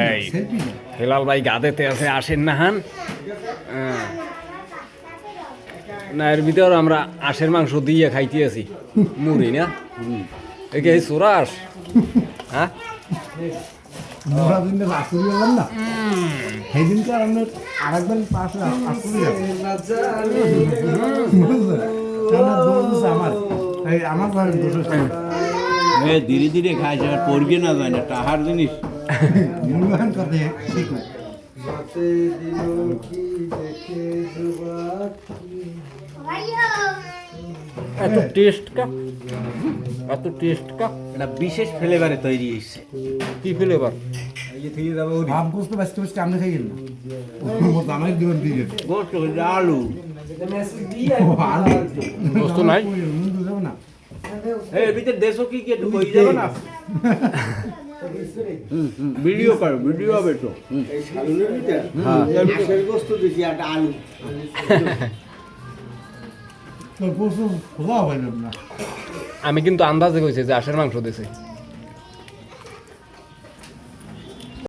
এই হেলাল ভাই গাদেতে আছে আসেন না হান না এর ভিতর আমরা আশের মাংস দিয়ে খাইতে আছি মুড়ি না একে সুরাস হ্যাঁ মোরা দিনে রাসুরি হলাম না সেই দিনকার আমরা আরেকবার পাশে আসতে আমার এই আমার ঘরের দোষ ধীরে ধীরে খাই আর পড়বে না যায় না টাহার জিনিস নির্মাণ করতে ঠিক না এত টেস্ট কা এত টেস্ট কা এটা বিশেষ ফ্লেভারে তৈরি হয়েছে কি ফ্লেভার ভাব গোস্ত ব্যস্ত ব্যস্ত আমরা খাই না আমার দিবেন দিয়ে গোস্ত আলু গোস্ত নাই না এই ভিতরে দেশো কি একটু কই যাবে না ভিডিও করো ভিডিও হবে তো এই শালুনের ভিতর আখের গোস্ত দিছি একটা আলু তোর পশু খোলা পাইলাম না আমি কিন্তু আন্দাজে কইছি যে আশের মাংস দিছি